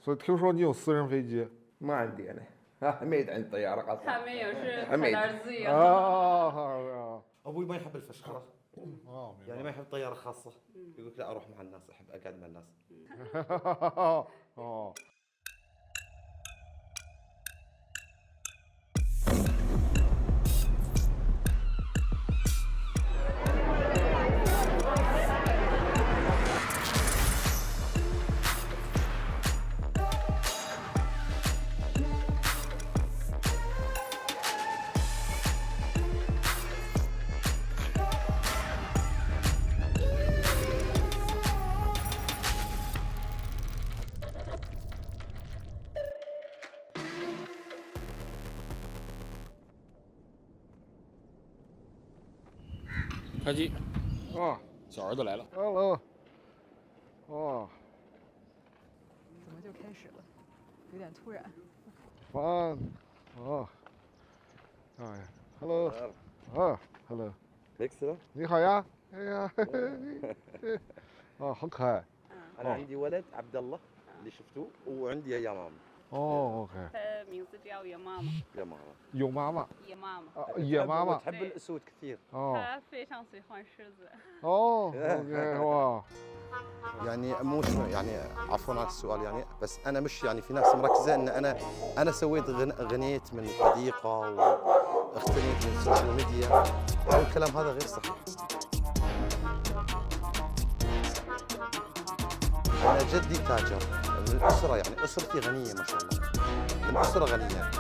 所以听说你有私人飞机。ما عندي انا. حميد عندي طياره خاصه. 他没有，是他 حميد. 的儿子也。啊 ابوي ما يحب الفشخره 哦， يعني ما يحب طياره خاصه يقول لك لا اروح مع الناس احب اقعد مع الناس 哦， 开机，啊小儿子来了。 ，hello， 哦， 怎么就开始了？有点突然。 fun， 哦，哎，hello， 啊，hello， مكسرة 你好呀，哎呀，啊，好可爱。 انا عندي ولد عبد الله اللي شفتوه وعندي يا ماما 哦，OK， 他的名字叫野妈妈， يا ماما 有妈妈， 野妈妈。 啊，野妈妈， تحب الاسود كثير 哦， 他非常喜欢狮子。 哦，OK， 哇， يعني مو شنو يعني عفوا على السؤال يعني بس انا مش يعني في ناس مركزه ان انا سويت غنيت من حديقه واغتنيت من السوشيال ميديا الكلام هذا غير صحيح انا جدي تاجر من الاسره يعني اسرتي غنيه ما شاء الله من اسره غنيه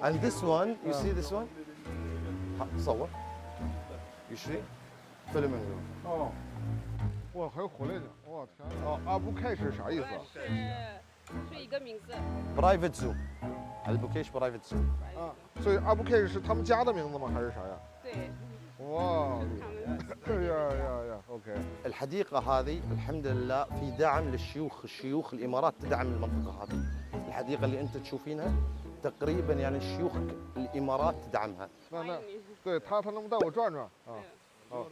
and this one you see this one صور يشري فيلم 哦，哇，还有火烈鸟，我天，哦，阿布凯是啥意思啊？是一个名字。 برايفت زو البوكيش برايفت زو 啊，所以阿布凯是他们家的名字吗？还是啥呀？ 对， 哇， 他们。呀 ，OK， الحديقة هذه الحمد لله في دعم للشيوخ الشيوخ الإمارات تدعم المنطقة هذه الحديقة اللي أنت تشوفينها تقريبا يعني الشيوخ الإمارات تدعمها 那，对他能不能带我转转啊？哦，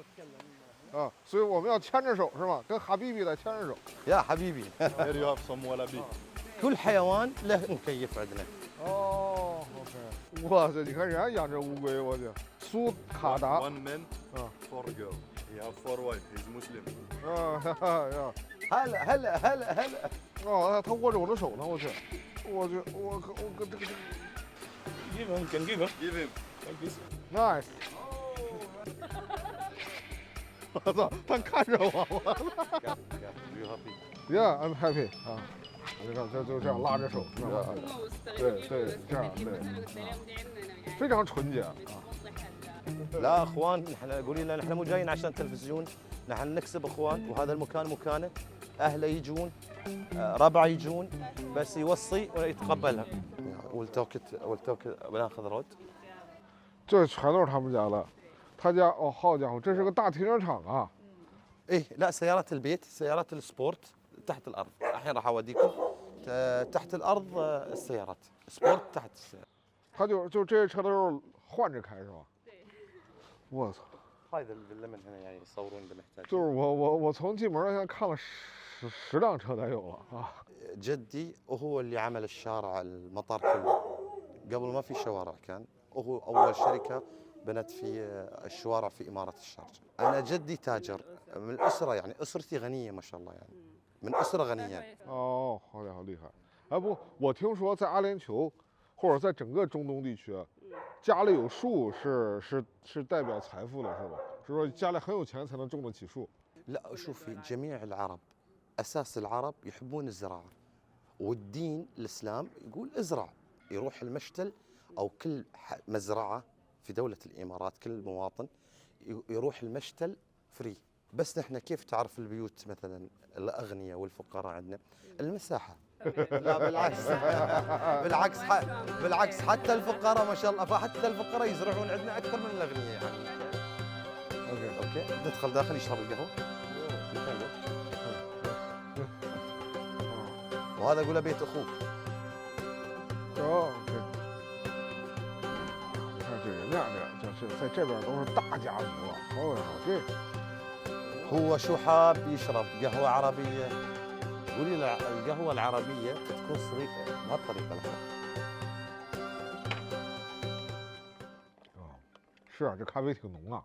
啊，所以我们要牵着手是吧？跟哈比比得牵着手。 يا حبيبي Here you have some wallaby. كل حيوان له مكيف عندنا 哦，OK， 哇塞，你看人家养这乌龟，我去，苏卡达， One man, 啊 four girl. He have four wife. He's Muslim. 啊哈哈呀， هلا 哦，他握着我的手呢，我去，我去，我这个 Give him, can give him. Give him. Like this. nice，我操，他看着我 ，Yeah，I'm happy 啊，你看就这样拉着手，是吧？对，这样对，非常纯洁啊。 لا اخوان نحن قولي لنا نحن مو جايين عشان تلفزيون نحن نكسب اخوان وهذا المكان مكانه اهله يجون ربعه يجون بس يوصي ويتقبلها والتوكت بناخذ رود 这全都是他们家的，他家哦，好家伙，这是个大停车场啊！ ايه لا سيارات البيت سيارات السبورت تحت الارض الحين راح اوديكم تحت الارض السيارات سبورت تحت السيارات 他就这些车都是换着开是吧？ 对。 我操！ هذا الفيلا من هنا يعني يصورون اذا محتاج 就是我从进门到现在看了10辆车得有了啊！ جدي وهو اللي عمل الشارع المطار كله قبل ما في شوارع كان وهو اول شركه بنت في الشوارع في اماره الشارجه انا جدي تاجر من الاسره يعني اسرتي غنيه ما شاء الله يعني من اسره غنيه 哦，好家伙，厉害！哎不，我听说在阿联酋或者在整个中东地区，家里有树是代表财富的，是吧？是说家里很有钱才能种得起树。 لا شوفي جميع العرب اساس العرب يحبون الزراعه والدين الاسلام يقول ازرع يروح المشتل او كل مزرعه في دوله الامارات كل مواطن يروح المشتل فري بس نحن كيف تعرف البيوت مثلا الاغنياء والفقراء عندنا المساحه لا بالعكس بالعكس حتى الفقراء ما شاء الله فحتى الفقراء يزرعون عندنا اكثر من الاغنياء يعني اوكي ندخل داخل يشرب القهوه وهذا اقول له بيت اخوك 哦，OK。看这人家这在这边都是大家族啊，好家伙，这 هو شو حاب يشرب؟ قهوة عربية؟ قولي له القهوة العربية تكون صغيرة بهالطريقة لحظة. 是啊，这咖啡挺浓啊。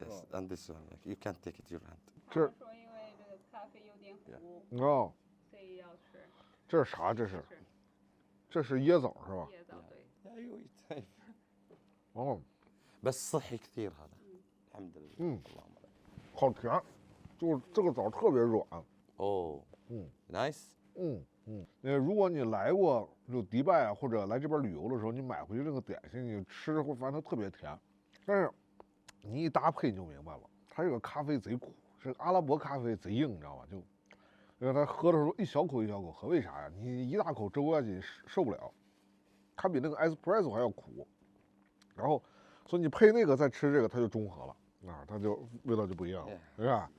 Yes, and this one, you can't take it your hand. 这说因为这个咖啡有点苦，哦，所以要吃这是啥？这是？这是椰枣是吧？椰枣，对。 ايوه طيب. 哦， بس صحي كثير هذا. الحمد لله. اللهم بارك. 好甜，就是这个枣特别软。 اوه. نايس. 如果你来过就迪拜啊，或者来这边旅游的时候，你买回去这个点心，你吃会发现它特别甜，但是你一搭配你就明白了，它这个咖啡贼苦，这个阿拉伯咖啡贼硬，你知道吧？就，因为它喝的时候一小口一小口喝，为啥呀？你一大口周下去受不了，它比那个 espresso 还要苦，然后，所以你配那个再吃这个，它就中和了，啊，它就味道就不一样了，是吧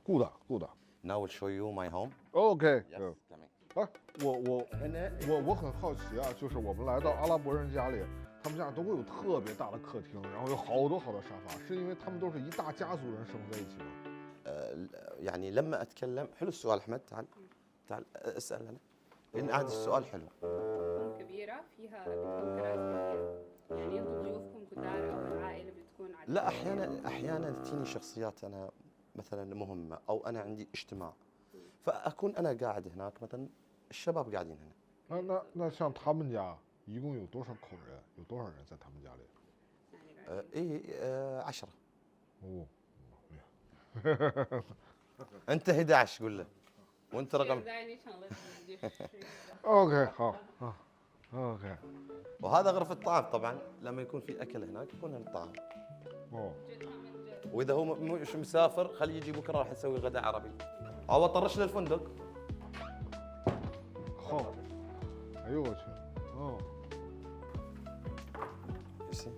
？Good good。 Now we'll show you my home. OK， Yes, coming. 哎，我很好奇啊，就是我们来到阿拉伯人家里，他们家都会有特别大的客厅，然后有好多好多沙发，是因为他们都是一大家族人生活在一起吗？ يعني لما اتكلم حلو السؤال احمد تعال تعال اسال انا لان عاد السؤال حلو. كبيرة فيها بتكون كراسي كبيرة، يعني انتوا ضيوفكم كتار او العائلة بتكون عدد. لا احيانا تجيني شخصيات انا مثلا مهمه او انا عندي اجتماع فاكون انا قاعد هناك مثلا الشباب قاعدين هنا. 那像他们家一共有多少口人？有多少人在他们家里？ ايه 10. 哦， انت 11 قول له وانت رقم. 现在你成了第10。OK 好啊 OK وهذا غرفه الطعام طبعا لما يكون في اكل هناك يكون هنا الطعام. 哦， واذا هو مش مسافر خليه يجي بكره راح نسوي غداء عربي. او طرش له الفندق. 好，哎呦我去，哦， You see?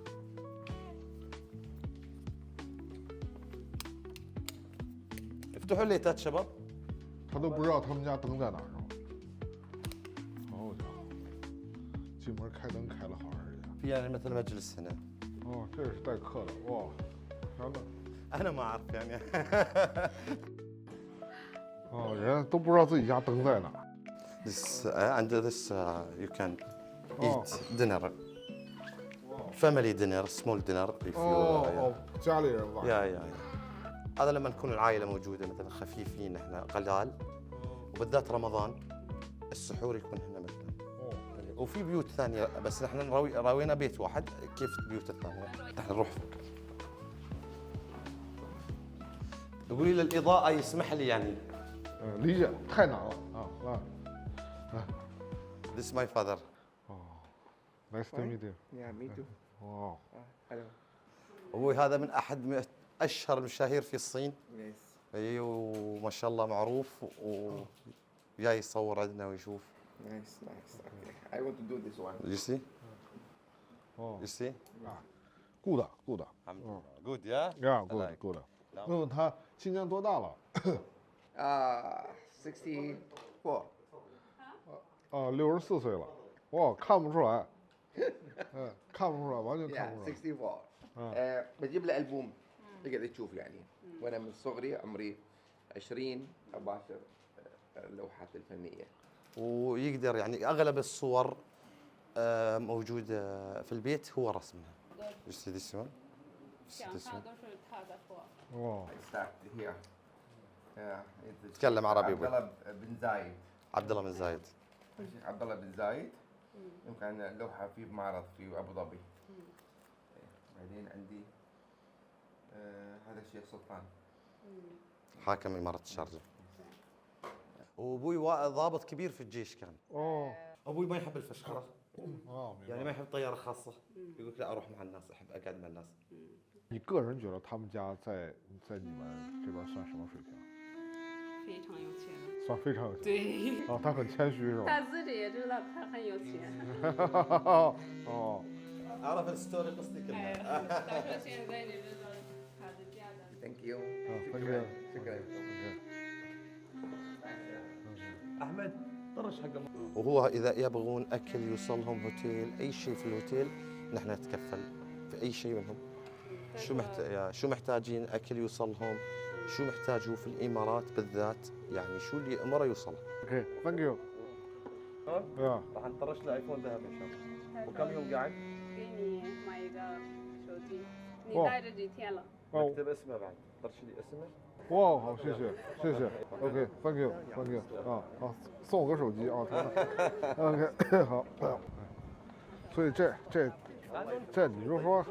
افتحوا الليتات شباب. 他都不知道他们家灯在哪儿是吧？好家伙，进门开灯开了好长时间。 في يعني مثل مجلس هنا. 哦，这是待客的哇，天哪！ انا ما اعرف يعني. 哦，人家都不知道自己家灯在哪儿。 This under this you can Oh. eat dinner. Family dinner, small dinner if you. 哦，家里人吧。 يا هذا لما نكون العائلة موجودة مثلا خفيفين احنا قلال وبالذات رمضان السحور يكون هنا مثلا. 哦， وفي بيوت ثانية بس احنا راوينا بيت واحد كيف البيوت الثانية. احنا نروح فوق. قولي لي الإضاءة يسمح لي يعني. 理解，太难了啊。 This is my father. Nice to meet you. Yeah, me too. 哇， Hello. أبوي هذا من أحد أشهر المشاهير في الصين. Yes. ايوه وما شاء الله معروف وجاي يصور عندنا ويشوف. Nice. Okay. I want to do this one. You see? 哦 You see? ，good good。 Good yeah? Yeah good good。问问他今年多大了？ 64. 啊，64岁了。哇，看不出来。看不出来，完全看 Yeah, 不出来。 64. بجيب له ألبوم تقدر تشوف يعني وانا من صغري عمري 20 اباشر اللوحات الفنيه. ويقدر يعني اغلب الصور موجوده في البيت هو رسمها. You see this one? 想他都是他在做。 哇， I start here. تكلم عربي عبد الله بن زايد. عبد الله بن زايد. الشيخ عبد الله بن زايد يمكن لوحه في معرض في ابو ظبي. بعدين عندي هذا الشيخ سلطان حاكم اماره الشارقه. وابوي ضابط كبير في الجيش كان. 哦， ابوي ما يحب الفشخره 哦，明 يعني 白。 ما يحب طياره خاصه. يقول لك لا اروح مع الناس احب اقعد مع الناس. 你个人觉得他们家在你们这边算什么水平？非常有钱。算非常有钱。对，啊，他很谦虚是吧？他自己也知道他很有钱。哦， عرف الستوري قصدي 哎， كلها. 他说现在你知道他的家的。 Thank you. شكرا. شكرا. احمد طرش حق. وهو اذا يبغون اكل يوصلهم هوتيل اي شيء في الهوتيل نحن نتكفل في اي شيء منهم. شو محتاجين اكل يوصلهم شو محتاج هو في الامارات بالذات، يعني شو اللي امره يوصله. اوكي ثانك يو. راح نطرش له ايفون ذهبي ان شاء الله. وكم يوم قاعد؟ 给你买一个手机，你哇带着几天了？ اكتب اسمه بعد، طرش لي اسمه.哇，好，谢谢，谢谢。OK，thank you，thank you。啊，好，送我个手机啊，挺好。OK， 好。所以这你就说，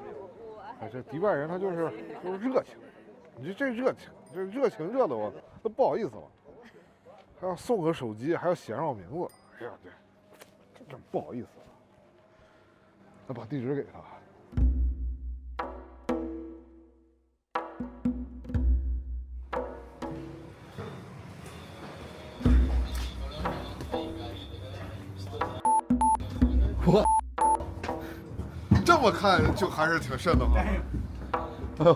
哎，这迪拜人他就是热情，你这热情，这热情热的我都不好意思了，还要送个手机，还要写上我名字，哎呀，这真不好意思了。那把地址给他。这么看就还是挺瘆得慌的。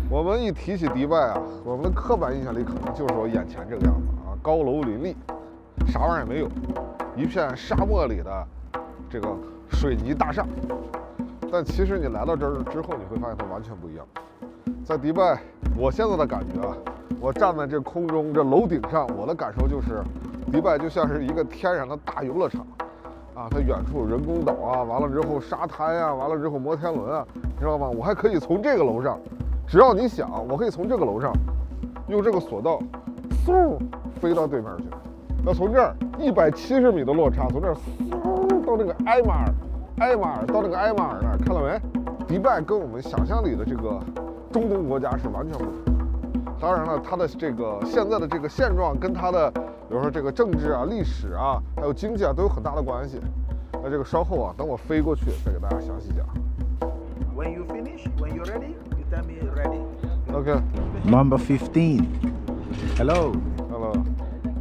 我们一提起迪拜啊，我们的刻板印象里可能就是我眼前这个样子啊，高楼林立，啥玩意儿也没有，一片沙漠里的这个水泥大厦。但其实你来到这儿之后，你会发现它完全不一样。在迪拜，我现在的感觉啊，我站在这空中这楼顶上，我的感受就是，迪拜就像是一个天然的大游乐场。啊，它远处人工岛啊，完了之后沙滩啊，完了之后摩天轮啊，你知道吗？我还可以从这个楼上，只要你想，我可以从这个楼上，用这个索道，嗖飞到对面去。那从这儿170米的落差，从这儿嗖到那个埃马尔到那个埃马尔那儿，看到没？迪拜跟我们想象里的这个中东国家是完全不同。当然了，它的这个现在的这个现状跟它的，比如说这个政治啊、历史啊，还有经济啊，都有很大的关系。那这个稍后啊，等我飞过去再给大家详细讲。When you finish, when you're ready, you tell me ready. OK， Number 15. Hello. Hello，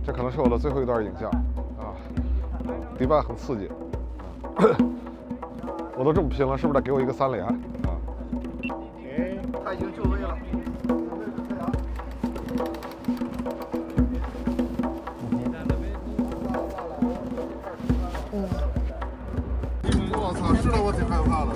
这可能是我的最后一段影像啊。迪拜很刺激，我都这么拼了，是不是得给我一个3连啊？他已经就位了。我操，知道我挺害怕的。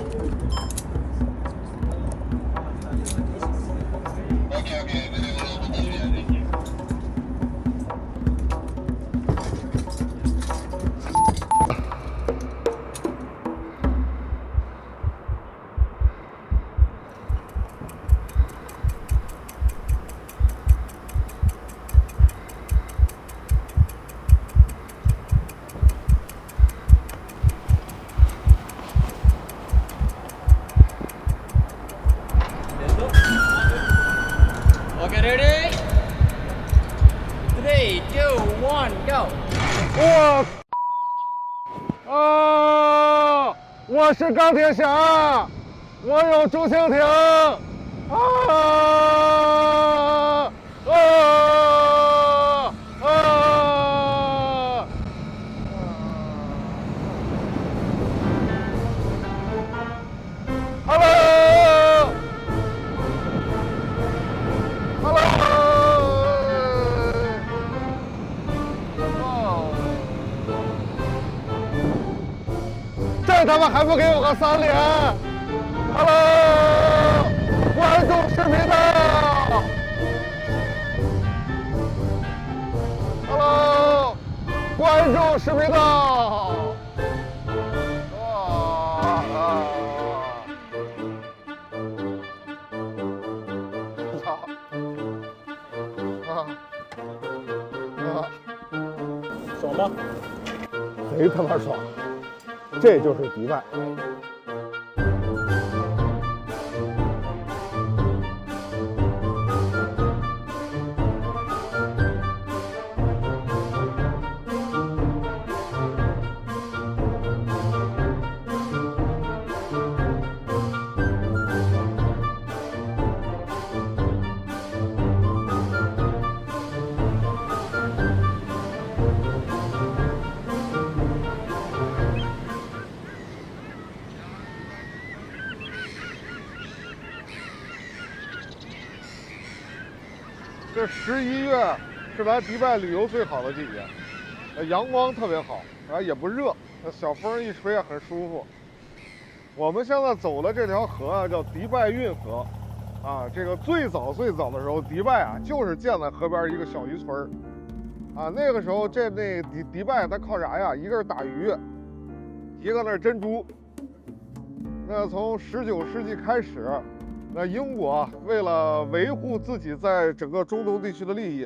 Okay, ready? 3, 2, 1, go! 我是钢铁侠，我有竹蜻蜓，这他妈还不给我个3连 ！Hello， 关注视频道 ！Hello， 关注视频道！爽吗？贼他妈爽！这就是迪拜。这11月是来迪拜旅游最好的季节，阳光特别好，也不热，小风一吹也很舒服。我们现在走的这条河啊，叫迪拜运河，啊，这个最早的时候，迪拜啊就是建在河边一个小渔村儿，啊，那个时候迪拜它靠啥呀？一个是打鱼，一个那是珍珠。那从19世纪开始，那英国为了维护自己在整个中东地区的利益，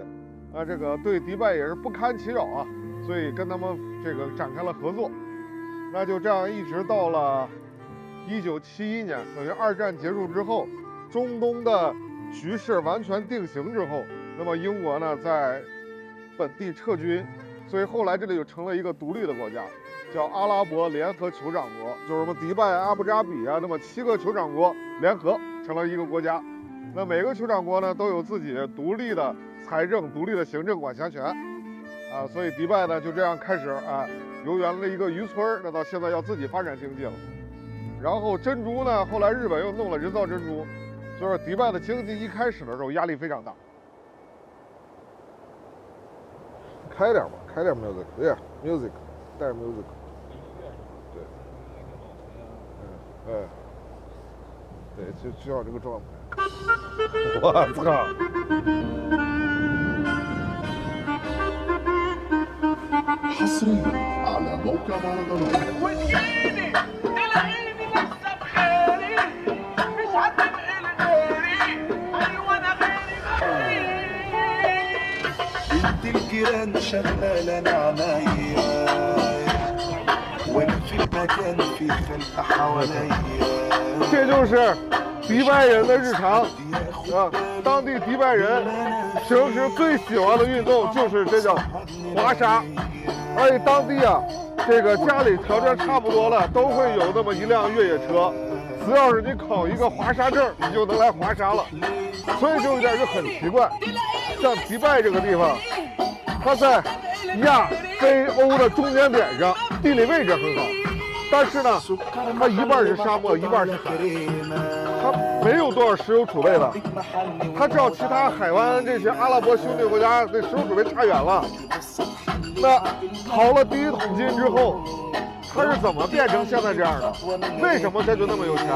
啊，这个对迪拜也是不堪其扰啊，所以跟他们这个展开了合作。那就这样一直到了1971年，等于2战结束之后，中东的局势完全定型之后，那么英国呢在本地撤军，所以后来这里就成了一个独立的国家，叫阿拉伯联合酋长国，就是什么迪拜、阿布扎比啊，那么7个酋长国联合成了一个国家。那每个酋长国呢都有自己独立的财政、独立的行政管辖权，啊，所以迪拜呢就这样开始啊，由原来一个渔村，那到现在要自己发展经济了。然后珍珠呢，后来日本又弄了人造珍珠，就是迪拜的经济一开始的时候压力非常大。开点吧，开点 music， 对呀 ，music， 带着 music。对，对，就要这个状态。我操！حصريا على موقع مهرجانات وتجيني تلاقيني لسه بخيري مش هتنقل غيري ايوه انا غيري بنت الجيران شغالة انا عنايا وانا في المكان في خلق حواليا 这就是迪拜人的日常啊！当地迪拜人平时最喜欢的运动就是这叫滑沙，而且当地啊，这个家里条件差不多了，都会有那么一辆越野车。只要是你考一个滑沙证，你就能来滑沙了。所以这有点就很奇怪，像迪拜这个地方，它在亚非欧的中间点上，地理位置很好。但是呢，它一半是沙漠，一半是海，它没有多少石油储备了，它照其他海湾这些阿拉伯兄弟国家那石油储备差远了。那淘了第一桶金之后，它是怎么变成现在这样的？为什么它就那么有钱？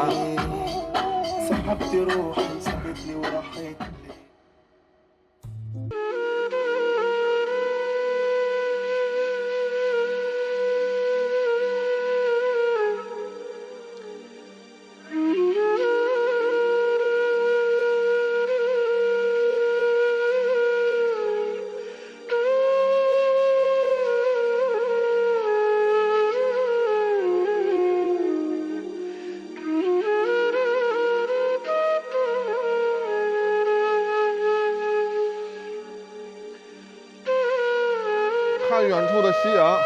看远处的夕阳，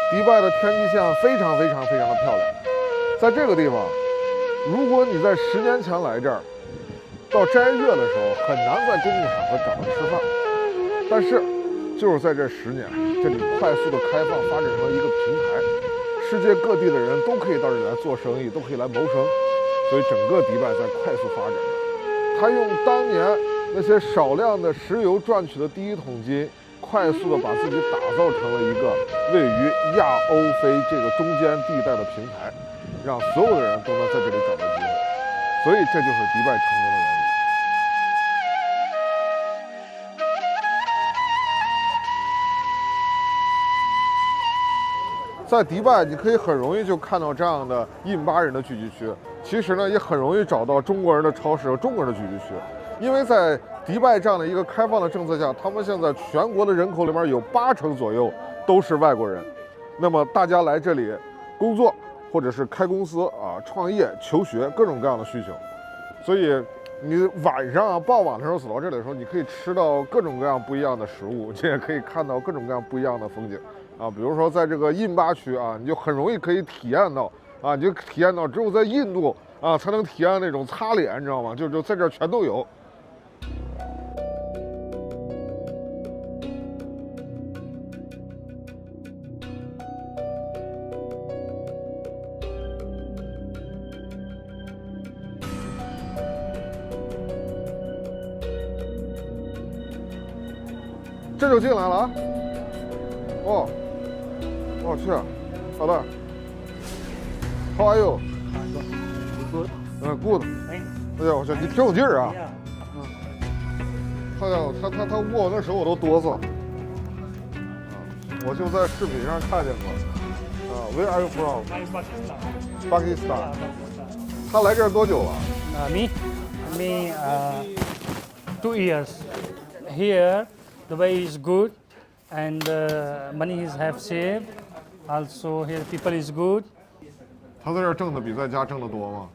迪拜的天际线非常的漂亮。在这个地方，如果你在10年前来这儿，到斋月的时候很难在公共场合找到吃饭。但是，就是在这10年，这里快速的开放发展成了一个平台，世界各地的人都可以到这里来做生意，都可以来谋生。所以整个迪拜在快速发展着。他用当年那些少量的石油赚取的第一桶金，快速的把自己打造成了一个位于亚欧非这个中间地带的平台，让所有的人都能在这里找到机会。所以这就是迪拜成功的原因。在迪拜，你可以很容易就看到这样的印巴人的聚集区。其实呢，也很容易找到中国人的超市和中国人的聚集区，因为在迪拜这样的一个开放的政策下，他们现在全国的人口里面有80%左右都是外国人。那么大家来这里工作，或者是开公司啊、创业、求学，各种各样的需求。所以你晚上啊、傍晚的时候走到这里的时候，你可以吃到各种各样不一样的食物，你也可以看到各种各样不一样的风景啊。比如说在这个印巴区啊，你就很容易可以体验到啊，你就体验到只有在印度啊才能体验那种擦脸，你知道吗？就在这儿全都有。这就进来了啊！哦，我去，好的。How are you? Good. 哎呀，我去，你挺有劲儿啊！哎呀，他握我那手我都哆嗦。我就在视频上看见过。Where are you from? Pakistan. 他来这儿多久了？ Me 2 years. Here, the way is good, and money is have saved. Also, here people is good. 他在这儿挣的比在家挣的多吗？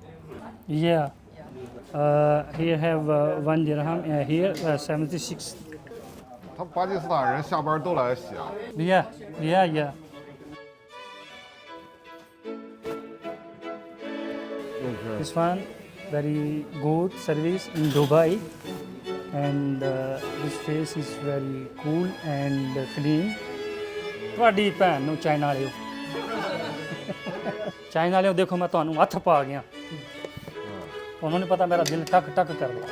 Yeah. Here have 1 dirham. Here 76. 他巴基斯坦人下班都来洗啊。 Yeah. Okay. This one very good service in Dubai, and this face is very cool and clean. ਤੁਹਾਡੀ ਭੈਣ ਨੂੰ ਚਾਈਨਾ ਵਾਲਿਓ ਚਾਈਨਾ ਵਾਲਿਓ ਦੇਖੋ ਮੈਂ ਤੁਹਾਨੂੰ ਹੱਥ ਪਾ ਗਿਆ ਉਹਨਾਂ ਨੂੰ ਪਤਾ ਮੇਰਾ ਦਿਲ ਟਕ ਟਕ ਕਰਦਾ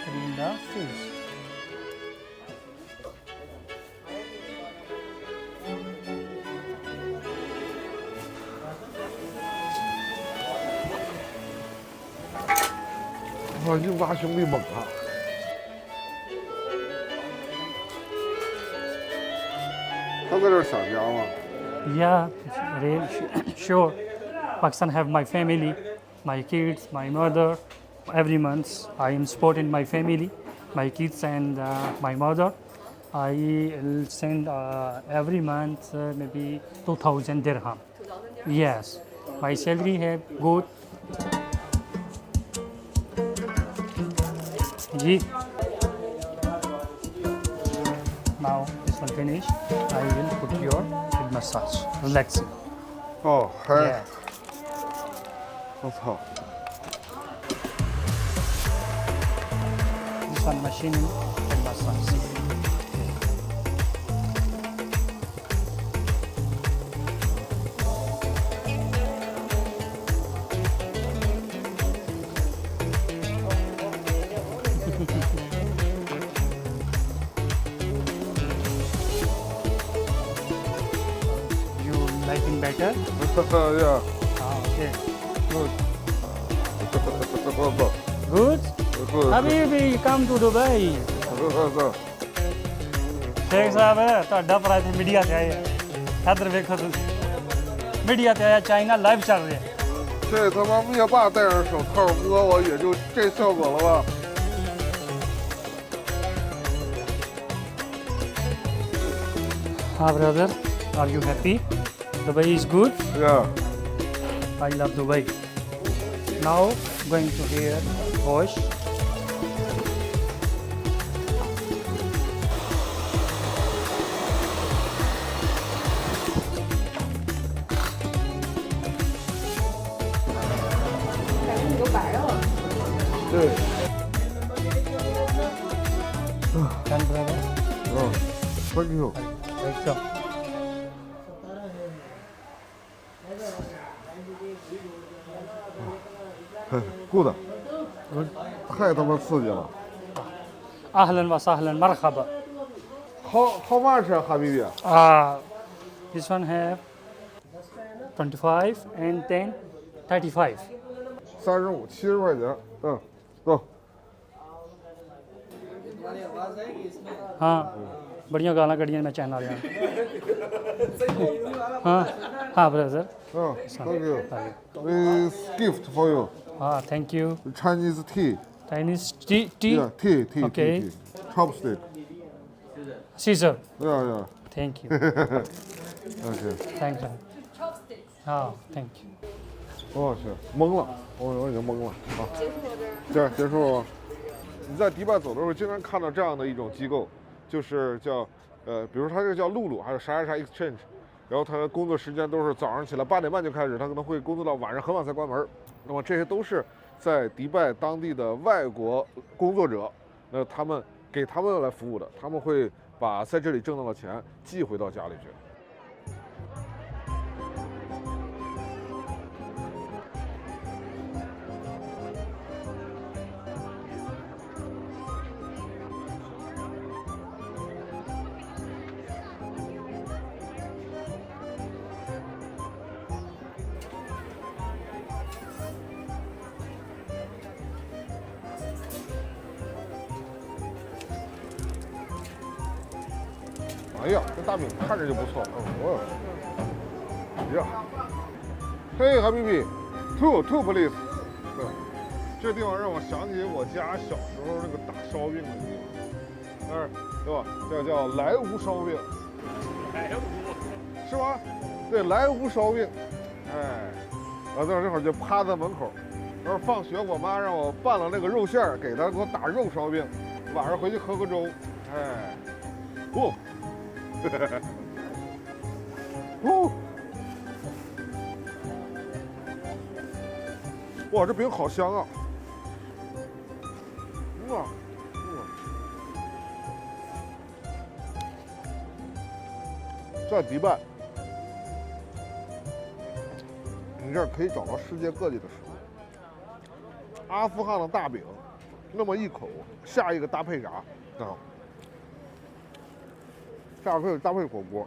clean the face.哇，英巴兄弟猛啊！ 他在这儿想家吗？ Yeah, really, sure. Pakistan have my family, my kids, my mother. Every month I am supporting my family, my kids and my mother. I will send every month maybe 2,000 dirham. Yes, my salary have good. Ji. Now this one finish. I will put your head massage, relaxing. 哦，还 Yeah. 我操！ This one machine head massage. You liking better? 呀， Okay. 我 Good. 我 Habibi, come to Dubai. Sheikh ਸਾਹਿਬ ਤੁਹਾਡਾ ਭਰਾ ਇੱਥੇ ਮੀਡੀਆ ਤੇ ਆਏ ਆ ਇੱਧਰ ਵੇਖੋ ਤੁਸੀਂ ਮੀਡੀਆ ਤੇ ਆਇਆ ਚਾਈਨਾ ਲਾਈਵ ਚੱਲ ਰਿਹਾ 这他妈灭霸戴上手套摸我也就这效果了吧？ Ah, brother, are you happy? Dubai is good. 呀， I love Dubai. Now going to here wash.对， Done, brother. 嗯，Thank you。 Let's go. Good。太他妈刺激了。 Ahlan wa sahlan, marhaba. How much, Habibi? This one have 25 and 10, 35. 35、70块钱。嗯，走。 हाँ बड़ियां गालां कड़ियां मैं चाइना वालियां हाँ हाँ brother 嗯，Thank you。This gift for you. हाँ thank you Chinese tea. Chinese tea Yeah, tea. Okay. tea. Chopstick. Caesar Yeah. thank you OK。 thank you हाँ thank you 我去，懵了，我已经懵了啊！结束了吗？你在迪拜走的时候，经常看到这样的一种机构，就是叫比如它这个叫露露，还有啥 exchange， 然后它的工作时间都是早上起来8点半就开始，它可能会工作到晚上很晚才关门。那么这些都是在迪拜当地的外国工作者，他们给他们来服务的，他们会把在这里挣到的钱寄回到家里去。哎呀，这大饼看着就不错。哦，呀，嘿，哈比比 ，two please。这地方让我想起我家小时候那个打烧饼的地方，那儿对吧？这叫来无烧饼，是吧？对，来无烧饼。哎，我那会儿就趴在门口，然后放学我妈让我拌了那个肉馅儿，给我打肉烧饼，晚上回去喝个粥。哎，不，不，哇，这饼好香啊！在迪拜，你这儿可以找到世界各地的食物。阿富汗的大饼，那么一口，下一个搭配啥啊？下一个搭配火锅。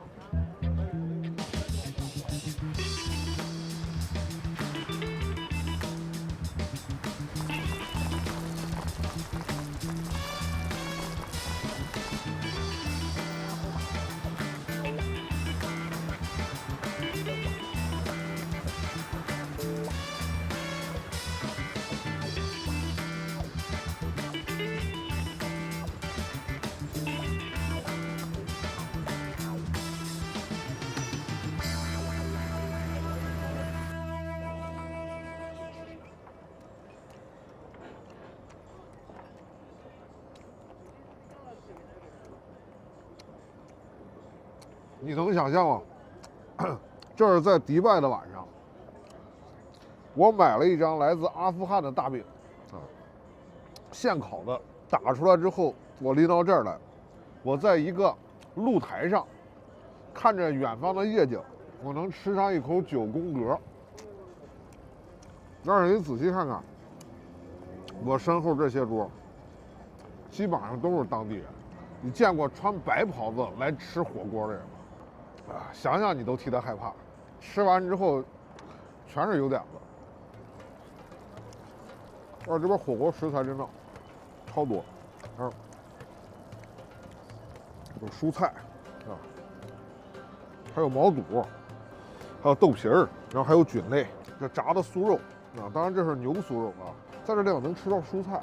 你能想象吗？这是在迪拜的晚上，我买了一张来自阿富汗的大饼，现烤的，打出来之后，我拎到这儿来，我在一个露台上，看着远方的夜景，我能吃上一口9宫格。但是你仔细看看，我身后这些桌，基本上都是当地人。你见过穿白袍子来吃火锅的人吗？啊，想想你都替他害怕。吃完之后，全是油点子。这边火锅食材真的超多，有蔬菜啊，还有毛肚，还有豆皮儿，然后还有菌类，这炸的酥肉啊，当然这是牛酥肉啊。在这地方能吃到蔬菜、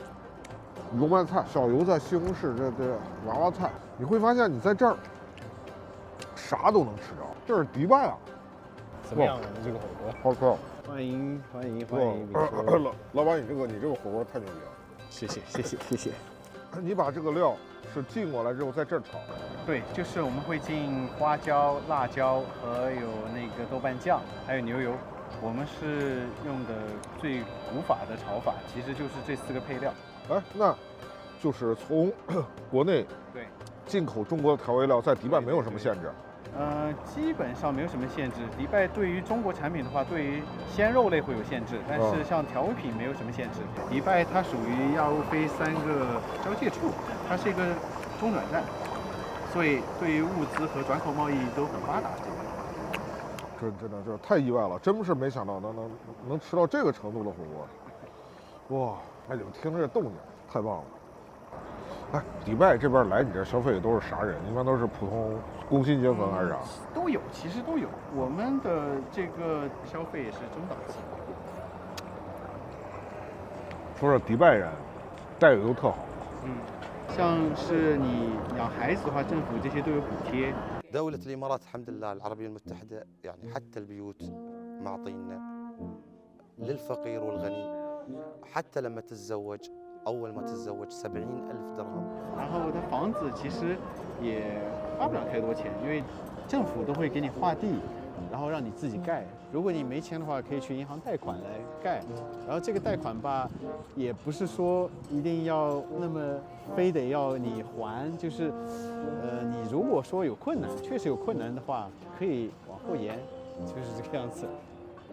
油麦菜、小油菜、西红柿，这娃娃菜，你会发现你在这儿啥都能吃着。这是迪拜啊，怎么样？这个火锅好吃。欢迎。老板，你这个火锅太牛逼了！谢谢。你把这个料是进过来之后在这儿炒？对，就是我们会进花椒、辣椒和有那个豆瓣酱，还有牛油。我们是用的最古法的炒法，其实就是这4个配料。哎，那就是从国内对进口中国的调味料，在迪拜没有什么限制。基本上没有什么限制。迪拜对于中国产品的话，对于鲜肉类会有限制，但是像调味品没有什么限制。迪拜它属于亚欧非3个交界处，它是一个中转站，所以对于物资和转口贸易都很发达。真的太意外了，真是没想到能吃到这个程度的火锅。哇，哎，你们听着这动静，太棒了。哎，迪拜这边来你这消费都是啥人？一般都是普通工薪阶层还是啥？都有，其实都有。我们的这个消费也是中档次。说是迪拜人待遇都特好。像是你养孩子的话，政府这些都有补贴。دولة الإمارات الحمد لله العربية المتحدة يعني حتى البيوت معطينا للفقير والغني حتى لما تتزوج أول ما تتزوج 70,000 درهم。然后它房子其实也花不了太多钱，因为政府都会给你划地，然后让你自己盖。如果你没钱的话，可以去银行贷款来盖。然后这个贷款吧，也不是说一定要那么非得要你还，就是你如果说有困难，确实有困难的话，可以往后延，就是这个样子。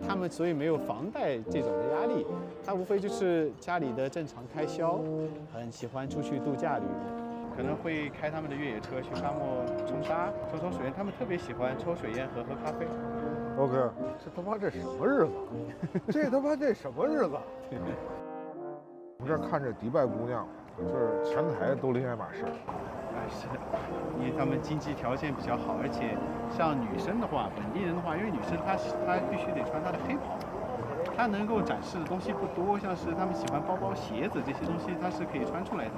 他们所以没有房贷这种的压力，他无非就是家里的正常开销，很喜欢出去度假旅游，可能会开他们的越野车去沙漠冲沙、抽水烟，他们特别喜欢抽水烟和喝咖啡。OK， 这他妈这什么日子？这他妈这什么日子？我这看这迪拜姑娘，就是前台都拎爱马仕。哎，是的，因为他们经济条件比较好，而且像女生的话，本地人的话，因为女生她必须得穿她的黑袍，她能够展示的东西不多，像是他们喜欢包包、鞋子这些东西，它是可以穿出来的。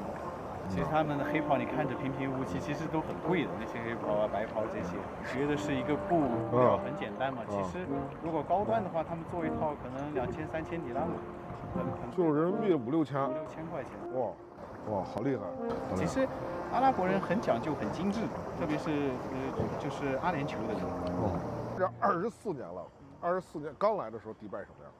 其实他们的黑袍你看着平平无奇，其实都很贵的，那些黑袍啊、白袍这些，觉得是一个布料很简单嘛。其实如果高端的话，他们做一套可能2000、3000迪拉姆，就是人民币5、6千。5、6千块钱。哇，好厉害！其实阿拉伯人很讲究、很精致，特别是就是阿联酋的人。这24年了，24年刚来的时候，迪拜什么样？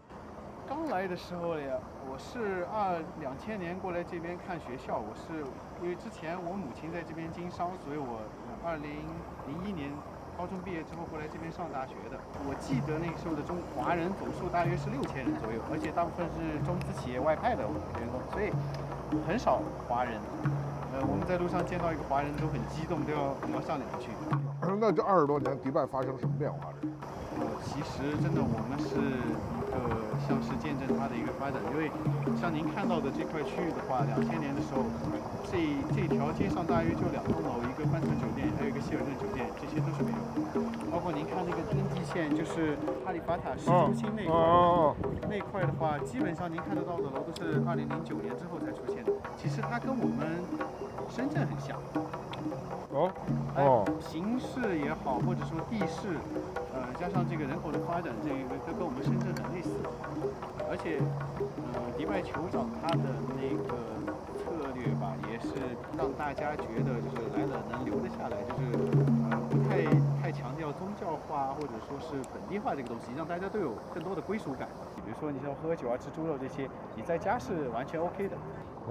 刚来的时候呀，我是2000年过来这边看学校。我是因为之前我母亲在这边经商，所以我2001年高中毕业之后过来这边上大学的。我记得那个时候的华人总数大约是6000人左右，而且大部分是中资企业外派的员工，所以很少华人。我们在路上见到一个华人都很激动，都要上两句。那这20多年，迪拜发生什么变化？其实真的我们是像是见证它的一个发展，因为像您看到的这块区域的话，2000年的时候，这条街上大约就2栋楼，一个帆船酒店，还有一个希尔顿酒店，这些都是没有的。包括您看那个登记线，就是哈利法塔市中心那块，那块的话，基本上您看得到的楼都是2009年之后才出现的。其实它跟我们深圳很像。形势也好，或者说地势，加上这个人口的发展，这个跟我们深圳很类似。而且，迪拜酋长他的那个策略吧，也是让大家觉得就是来了能留得下来，就是不太强调宗教化或者说是本地化这个东西，让大家都有更多的归属感。比如说你像喝酒啊、吃猪肉这些，你在家是完全 OK 的。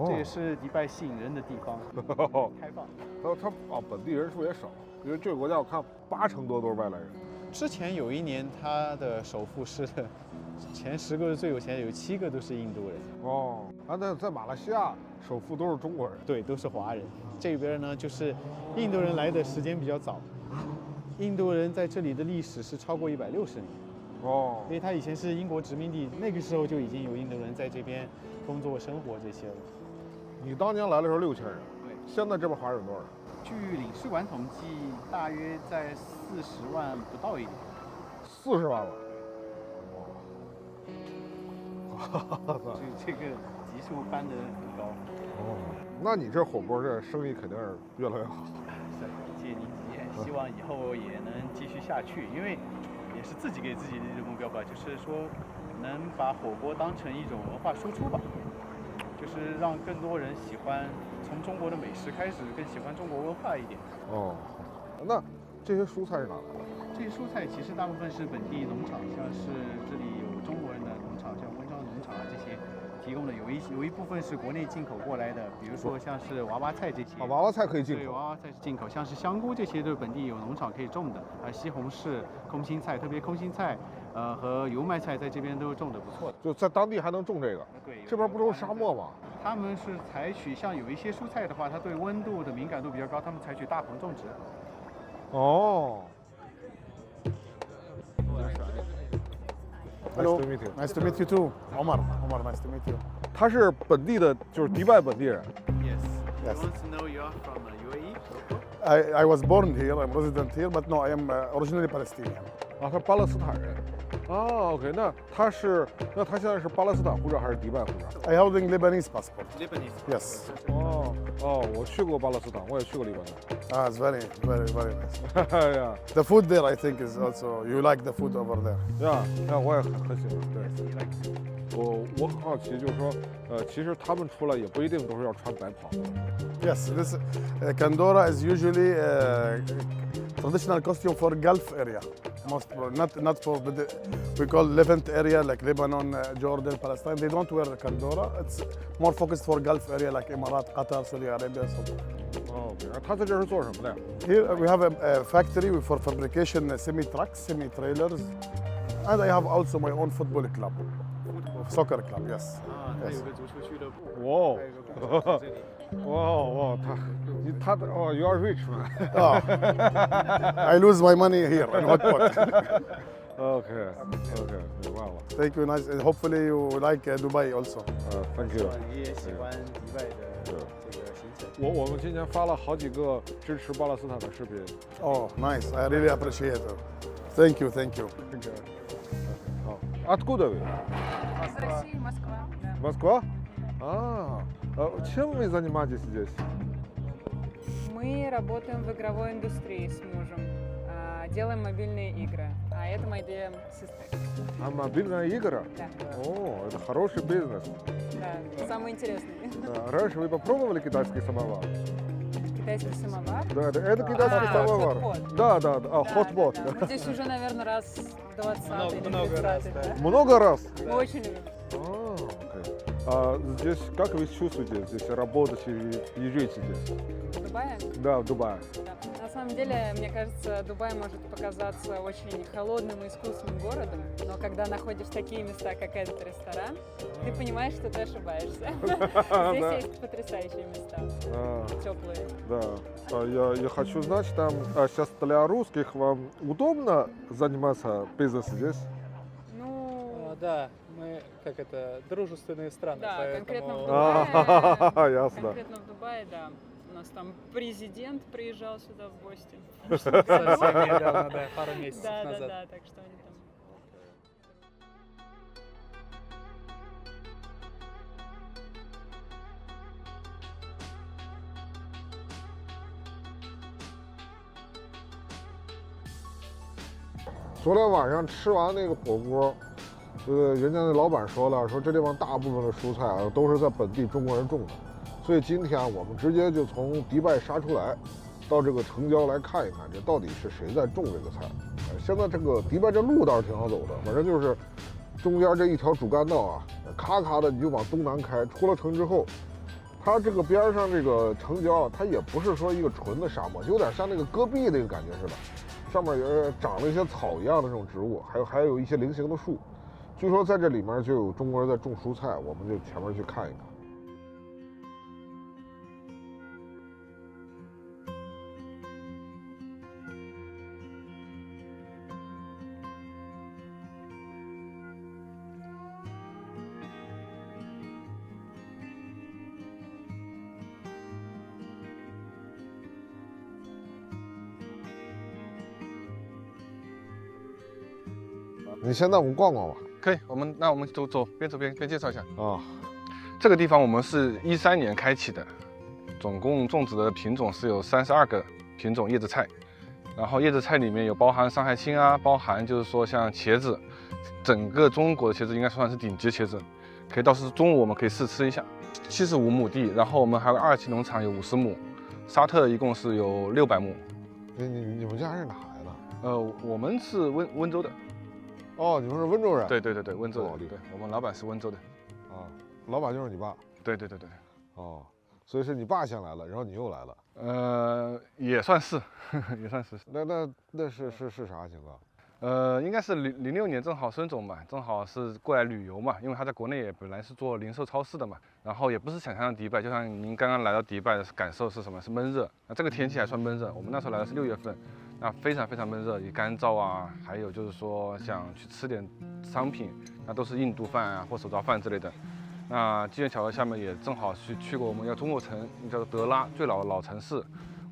这也是迪拜吸引人的地方，开放。他本地人数也少，因为这个国家我看80%多都是外来人。之前有一年，他的首富是前10个最有钱的，有7个都是印度人。那在马来西亚，首富都是中国人。对，都是华人。这边呢，就是印度人来的时间比较早，印度人在这里的历史是超过160年。因为他以前是英国殖民地，那个时候就已经有印度人在这边工作、生活这些了。你当年来的时候6000人，对，现在这边华人多少人？据领事馆统计，大约在40万不到一点。40万了。这个级数翻得很高。那你这火锅这生意肯定是越来越好。谢谢您，也希望以后也能继续下去，因为也是自己给自己的一个目标吧，就是说能把火锅当成一种文化输出吧。就是让更多人喜欢从中国的美食开始，更喜欢中国文化一点。那这些蔬菜是哪来的？这些蔬菜其实大部分是本地农场，像是这里有中国人的农场，像温章农场啊这些提供的，有一部分是国内进口过来的，比如说像是娃娃菜这些。娃娃菜可以进口。对，娃娃菜是进口，像是香菇这些都是本地有农场可以种的，西红柿、空心菜，特别空心菜。和油麦菜在这边都种得不错的，就在当地还能种这个。对，这边不都是沙漠吗？他们是采取像有一些蔬菜的话，它对温度的敏感度比较高，他们采取大棚种植。Hello, nice to meet you too, Omar. Nice to meet you. 他是本地的，就是迪拜本地人。Yes. You want to know you're from UAE? I was born here. I'm resident here, but no, I am originally Palestinian. 他是巴勒斯坦人。OK， 那他现在是巴勒斯坦护照还是迪拜护照 I holding Lebanese passport. Lebanese. Yes. 我去过巴勒斯坦，我也去过黎巴嫩。It's very nice. Yeah. The food there, I think, is also you like the food over there. Yeah, 我也很喜欢。对。我很好奇，就是说，其实他们出来也不一定都是要穿白袍的。Yes, this Kandora is usually traditional costume for Gulf area. Not for we call Levant area like Lebanon, Jordan, Palestine. They don't wear Kandora. It's more focused for Gulf area like Emirat, Qatar, Saudi Arabia, so. OK， 他在这是做什么的呀 Here we have a factory for fabrication semi-trucks, semi-trailers, and I have also my own football club, soccer club. Yes. 他有个足球俱乐部。You are rich man. I lose my money here in hot pot. OK， 明白了。Thank you, nice. Hopefully you like Dubai also. Thank you. 你也喜欢迪拜的这个形我们今年发了好几个支持巴勒斯坦的视频。Oh, nice. I really appreciate it. Thank you, thank you. 好，Откуда вы? С России, Москва. Да. Москва? Чем вы занимаетесь здесь? Мы работаем в игровой индустрии с мужем. Делаем мобильные игры. А это мои две сестры. А мобильная игра? Да. О, это хороший бизнес. Да, самые интересные. Да. Раньше вы попробовали китайский самовар? Китайский самовар. Да, это китайский самовар. Hotpot. Да, hotpot. Да. Мы здесь уже, наверное, раз 20 или 30. Да? Много раз? Мы очень любим. А здесь как вы чувствуете здесь работать и жить здесь? В Дубае? Да, в Дубае. Да. На самом деле, мне кажется, Дубай может показаться очень холодным и искусственным городом, но когда находишь такие места, как этот ресторан, ты понимаешь, что ты ошибаешься. Здесь есть потрясающие места, теплые. Да. Я хочу знать, там сейчас для русских вам удобно заниматься бизнесом здесь? Да, мы дружественные страны. Да, поэтому... конкретно в Дубае. Ясно. Конкретно в Дубае, да. У нас там президент приезжал сюда в гости. Совсем недавно, да, пару месяцев назад. Да, так что они там.昨天晚上吃完那个火锅，人家那老板说了，说这地方大部分的蔬菜啊都是在本地中国人种的，所以今天我们直接就从迪拜杀出来，到这个城郊来看一看，这到底是谁在种这个菜。现在这个迪拜这路倒是挺好走的，反正就是中间这一条主干道啊，咔咔的你就往东南开，出了城之后，它这个边上这个城郊，它也不是说一个纯的沙漠，就有点像那个戈壁那个感觉似的。上面也长了一些草一样的这种植物，还有一些菱形的树。据说在这里面就有中国人在种蔬菜，我们就前面去看一看。你先带我们逛逛吧。可以，我们走，边走边介绍一下啊。这个地方我们是13年开启的，总共种植的品种是有32个品种叶子菜，然后叶子菜里面有包含上海青啊，包含就是说像茄子，整个中国的茄子应该算是顶级茄子，可以到时中午我们可以试吃一下。75亩地，然后我们还有2期农场有50亩，沙特一共是有600亩。你们家是哪来的？我们是温州的。哦，你们是温州人？对，温州的。对，我们老板是温州的。啊，老板就是你爸？对。哦，所以是你爸先来了，然后你又来了。也算是，也算是。那是啥情况？应该是06年，正好孙总嘛，正好是过来旅游嘛，因为他在国内也本来是做零售超市的嘛，然后也不是想象的迪拜，就像您刚刚来到迪拜的感受是什么？是闷热。那这个天气还算闷热，我们那时候来的是6月份。那非常闷热，也干燥啊，还有就是说想去吃点商品，那都是印度饭啊或手抓饭之类的。那机缘巧合下面也正好去过我们中国城，叫做德拉最老城市。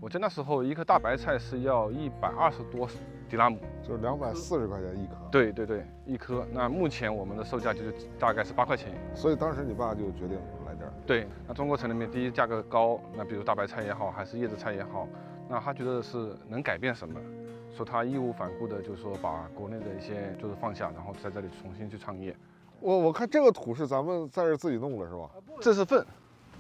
我记得那时候一颗大白菜是要120多迪拉姆，就是240块钱一颗。对，一颗。那目前我们的售价就是大概是8块钱。所以当时你爸就决定来这儿。对，那中国城里面第一价格高，那比如大白菜也好，还是叶子菜也好。那他觉得是能改变什么，说他义无反顾的，就是说把国内的一些就是放下，然后在这里重新去创业。我看这个土是咱们在这自己弄的是吧？这是粪，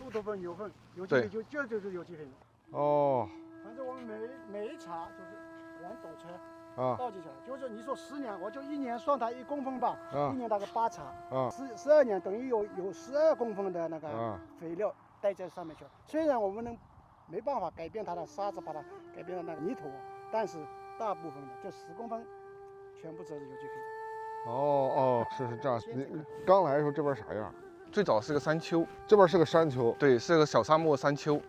鹿头粪、牛粪，有机肥就是有机肥。哦。反正我们每一茬就是往斗车啊倒进去了，就是你说10年，我就1年算它1公分吧，1年大概8茬啊，12年等于有12公分的那个肥料带在上面去了。虽然我们没办法改变它的沙子，把它改变成那个泥土，但是大部分的就10公分，全部都是有机肥的。哦，是这样。你刚来的时候这边啥样？最早是个山丘，这边是个山丘，对，是个小沙漠山丘。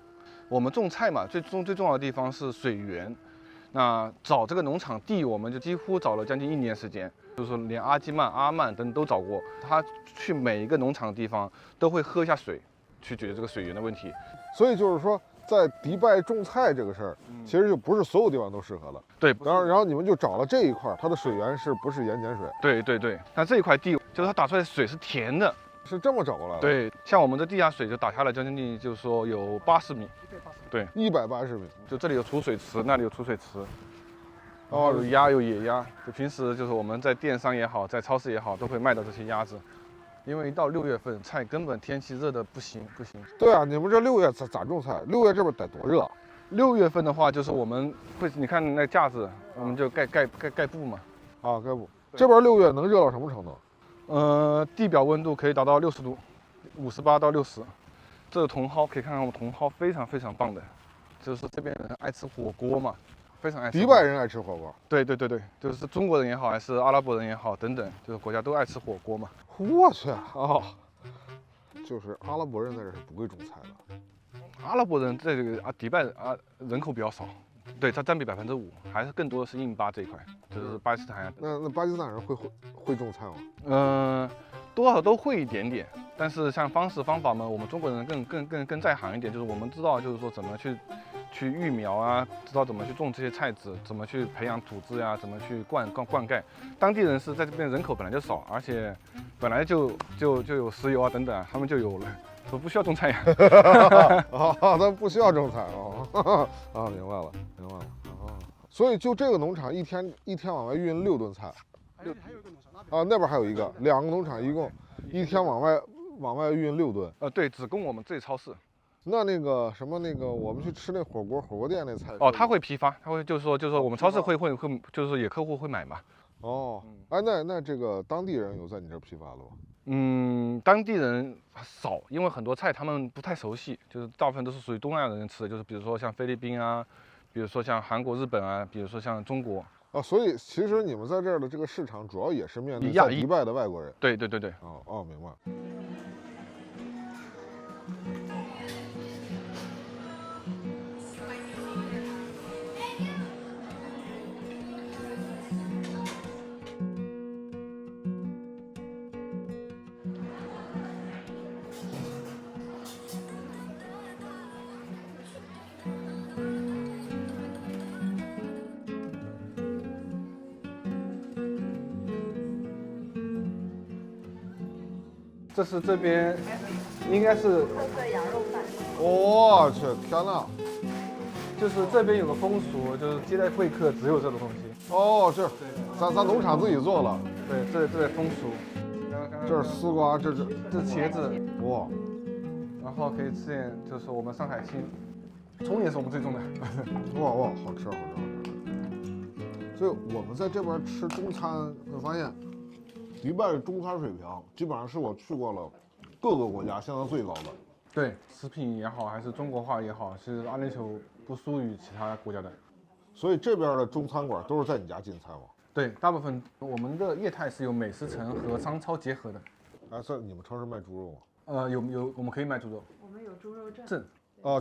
我们种菜嘛，最重要的地方是水源。那找这个农场地，我们就几乎找了将近1年时间，就是说连阿基曼、阿曼等都找过。他去每一个农场的地方都会喝一下水，去解决这个水源的问题。所以就是说，在迪拜种菜这个事儿，其实就不是所有地方都适合了。对，然后你们就找了这一块，它的水源不是盐碱水？对对对，那这一块地就是它打出来的水是甜的，是这么找过来的？对，像我们这地下水就打下来将近就是说有80米，对，180米，就这里有储水池，那里有储水池。哦，有鸭有野鸭，就平时就是我们在电商也好，在超市也好，都会卖到这些鸭子。因为一到6月份，菜根本天气热的不行。对啊，你们这6月咋种菜？6月这边得多热？6月份的话，就是我们会，你看那架子，我们就盖布嘛。啊，盖布。这边6月能热到什么程度？地表温度可以达到60度，58到60。这个茼蒿可以看看，我们茼蒿非常非常棒的，就是这边人爱吃火锅嘛。非常爱吃。迪拜人爱吃火锅。对，就是中国人也好，还是阿拉伯人也好，等等，就是国家都爱吃火锅嘛。我去啊！就是阿拉伯人在这是不会种菜的。阿拉伯人在这个迪拜人口比较少，对，它占比5%，还是更多的是印巴这一块，就是巴基斯坦呀。那巴基斯坦人会种菜吗？多少都会一点点，但是像方法嘛，我们中国人更在行一点，就是我们知道，就是说怎么去育苗啊，知道怎么去种这些菜籽，怎么去培养土质呀，怎么去灌溉。当地人是在这边人口本来就少，而且本来就有石油啊等等，他们就有了，说不需要种菜呀。他不需要种菜哦。啊，明白了。所以就这个农场一天往外运6吨菜。还有一个农场啊，那边还有一个，2个农场一共一天往外运6吨。对，只供我们这超市。那个什么我们去吃那火锅店那菜。哦，他会批发，他会就是说我们超市会就是说也客户会买嘛。哦，哎，那这个当地人有在你这批发的吗？当地人少，因为很多菜他们不太熟悉，就是大部分都是属于东南亚人吃的，就是比如说像菲律宾啊，比如说像韩国、日本啊，比如说像中国。所以其实你们在这儿的这个市场主要也是面对在迪拜的外国人。对。哦，明白。这是这边应该是特色羊肉饭。我去，天哪！就是这边有个风俗，就是接待贵客只有这种东西。哦，这咱农场自己做了。对，这是风俗。这是丝瓜，这是茄子。哇！然后可以吃点，就是我们上海青，葱也是我们自己种的。哇，好吃。所以我们在这边吃中餐，会发现迪拜的中餐水平基本上是我去过了各个国家现在最高的。对，食品也好，还是中国化也好，其实阿联酋不输于其他国家的。所以这边的中餐馆都是在你家进菜吗？对，大部分我们的业态是有美食城和商超结合的。在你们超市卖猪肉吗？有，我们可以卖猪肉。我们有猪肉证。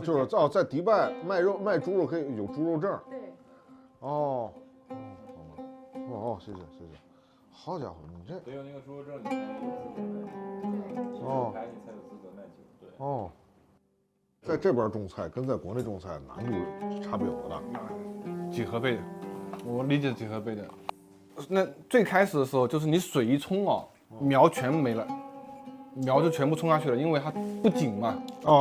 就是在迪拜卖猪肉可以有猪肉证。对。哦，谢谢。好家伙，你这得有那个猪肉证，你才有资格卖酒。哦。牌你才有资格卖酒。对。哦。在这边种菜跟在国内种菜难度差别有多大？几何倍的，我理解几何倍的。那最开始的时候，就是你水一冲苗全没了，苗就全部冲下去了，因为它不紧嘛。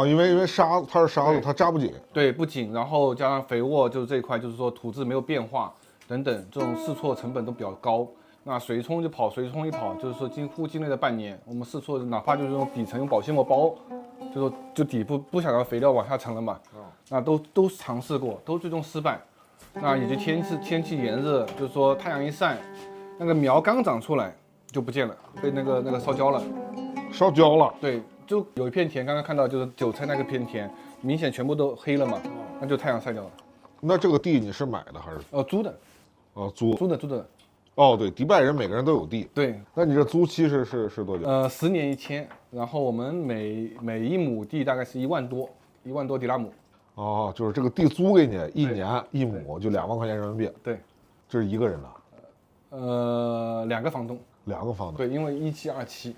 因为它是沙子，它扎不紧。对，不紧，然后加上肥沃，就是这一块，就是说土质没有变化等等，这种试错成本都比较高。那水冲一跑，就是说几乎经历了半年，我们试错，哪怕就是用底层用保鲜膜包，就底部不想让肥料往下沉了嘛。那都尝试过，都最终失败。那以及天气炎热，就是说太阳一晒，那个苗刚长出来就不见了，被那个烧焦了。烧焦了。对，就有一片田，刚刚看到就是韭菜那个片田，明显全部都黑了嘛，那就太阳晒掉了。那这个地你是买的还是？租的。租的。哦，对，迪拜人每个人都有地。对。那你这租期是多久？10年一签，然后我们每一亩地大概是1万多迪拉姆。哦，就是这个地租给你1年1亩就2万块钱人民币。对。这是一个人的？2个房东。2个房东。对，因为1727。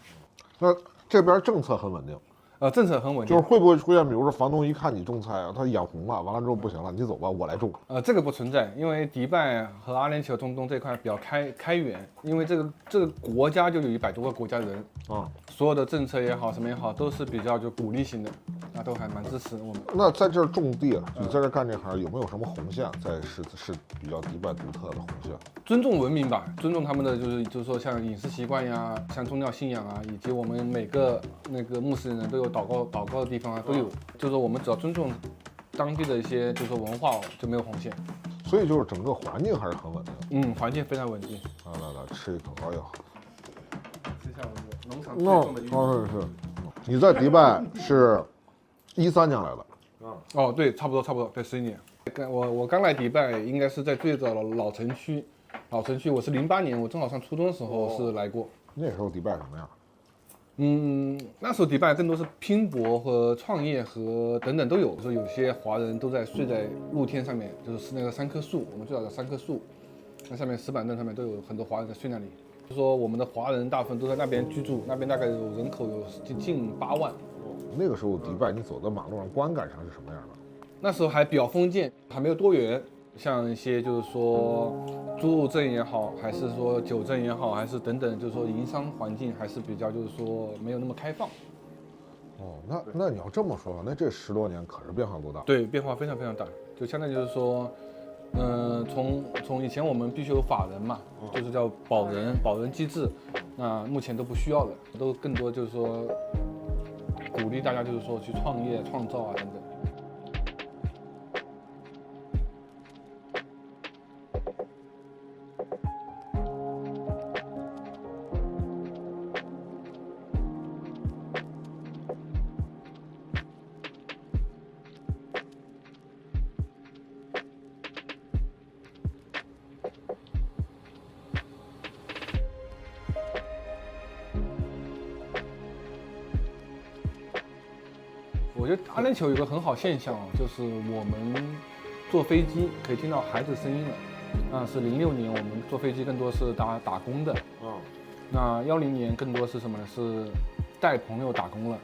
那这边政策很稳定。政策很稳定，就是会不会出现，比如说房东一看你种菜啊，他眼红了，完了之后不行了，你走吧，我来种。这个不存在，因为迪拜和阿联酋中东这块比较开源，因为这个国家就有100多个国家人啊，所有的政策也好，什么也好，都是比较就鼓励型的，那都还蛮支持我们。那在这儿种地，你在这干这行，有没有什么红线是比较迪拜独特的红线？尊重文明吧，尊重他们的就是说像饮食习惯呀，像宗教信仰啊，以及我们每个那个穆斯林人都有祷告的地方啊，都有。就是说我们只要尊重当地的一些就是说文化，就没有红线。所以就是整个环境还是很稳定。环境非常稳定。来吃一口，哎呦，吃下我们农场最种的是。你在迪拜是13年来的？哦，对，差不多，对，11年。我刚来迪拜应该是在最早的老城区，我是08年，我正好上初中的时候是来过。那时候迪拜什么样？那时候迪拜更多是拼搏和创业和等等都有，说有些华人都在睡在露天上面，就是那个3棵树，我们最早的3棵树，那上面石板凳上面都有很多华人在睡那里。就说我们的华人大部分都在那边居住，那边大概有人口有近8万。那个时候迪拜你走在马路上观感上是什么样的？那时候还比较封建，还没有多元，像一些就是说猪肉镇也好，还是说酒镇也好，还是等等，就是说营商环境还是比较就是说没有那么开放。那你要这么说，那这10多年可是变化多大？对，变化非常非常大，就相当于就是说，从以前我们必须有法人嘛，就是叫保人机制，那目前都不需要了，都更多就是说鼓励大家就是说去创业、创造啊等等。我觉得阿联酋有个很好现象，就是我们坐飞机可以听到孩子声音了。那是06年我们坐飞机更多是打工的，那10年更多是什么呢？是带朋友打工了。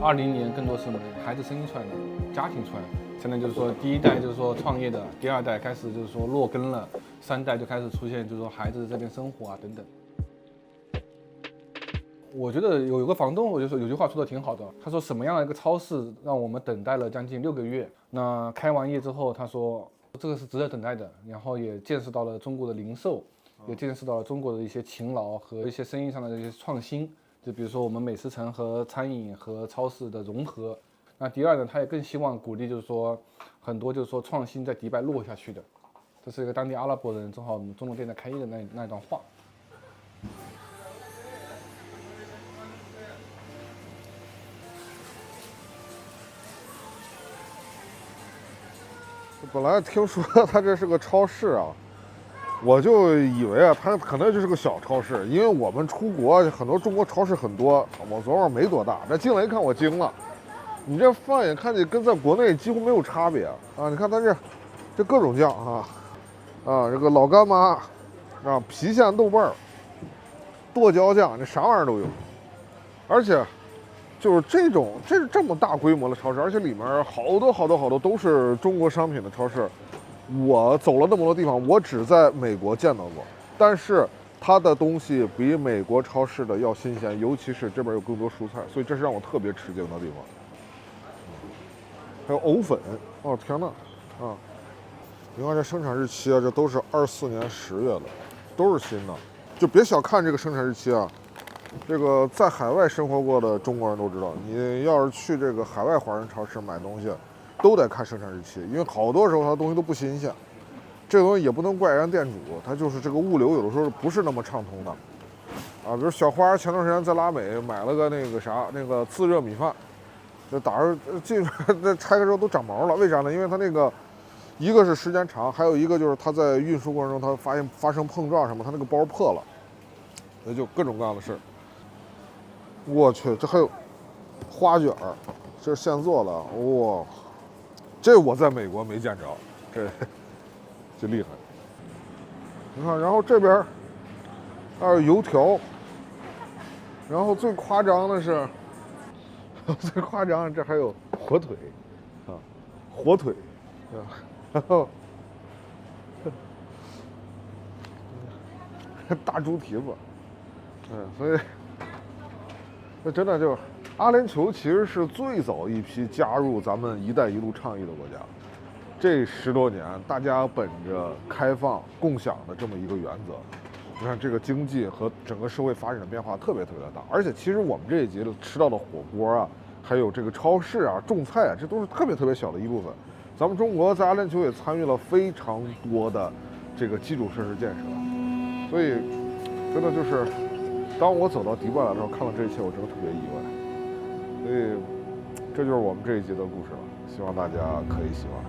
20年更多是什么呢？孩子生出来了，家庭出来了。相当于就是说第1代就是说创业的，第2代开始就是说落根了，3代就开始出现就是说孩子在这边生活啊等等。我觉得有个房东，我就说有句话说的挺好的，他说什么样的一个超市让我们等待了将近6个月，那开完业之后，他说这个是值得等待的，然后也见识到了中国的零售，也见识到了中国的一些勤劳和一些生意上的一些创新，就比如说我们美食城和餐饮和超市的融合。那第2呢，他也更希望鼓励就是说很多就是说创新在迪拜落下去的，这是一个当地阿拉伯人正好我们中国店在开业的那段话。本来听说它这是个超市啊，我就以为啊，它可能就是个小超市，因为我们出国很多中国超市很多，我琢磨没多大，这进来一看我惊了，你这放眼看见跟在国内几乎没有差别啊！你看它这各种酱啊，这个老干妈啊，郫县豆瓣、剁椒酱，这啥玩意儿都有，而且。就是这么大规模的超市，而且里面好多都是中国商品的超市。我走了那么多地方，我只在美国见到过，但是它的东西比美国超市的要新鲜，尤其是这边有更多蔬菜，所以这是让我特别吃惊的地方。还有藕粉，哦天呐，啊！你看这生产日期啊，这都是24年10月的，都是新的，就别小看这个生产日期啊。这个在海外生活过的中国人都知道，你要是去这个海外华人超市买东西，都得看生产日期，因为好多时候它东西都不新鲜。这个东西也不能怪人家店主，他就是这个物流有的时候不是那么畅通的。啊，比如小花前段时间在拉美买了个那个自热米饭，这打着进去这拆开之后都长毛了，为啥呢？因为它那个一个是时间长，还有一个就是它在运输过程中它发生碰撞什么，它那个包破了，那就各种各样的事儿。我去，这还有花卷儿，这是现做的，哇，这我在美国没见着，这厉害。你看，然后这边还有油条，然后最夸张的是，最夸张，这还有火腿，啊，火腿，啊，然后大猪蹄子，所以那真的就是阿联酋其实是最早一批加入咱们“一带一路”倡议的国家。这10多年，大家本着开放、共享的这么一个原则，你看这个经济和整个社会发展的变化特别大。而且其实我们这一节吃到的火锅啊，还有这个超市啊、种菜啊，这都是特别小的一部分。咱们中国在阿联酋也参与了非常多的这个基础设施建设，所以真的就是，当我走到迪拜来的时候，看到这一切，我真的特别意外。所以这就是我们这一节的故事了，希望大家可以喜欢。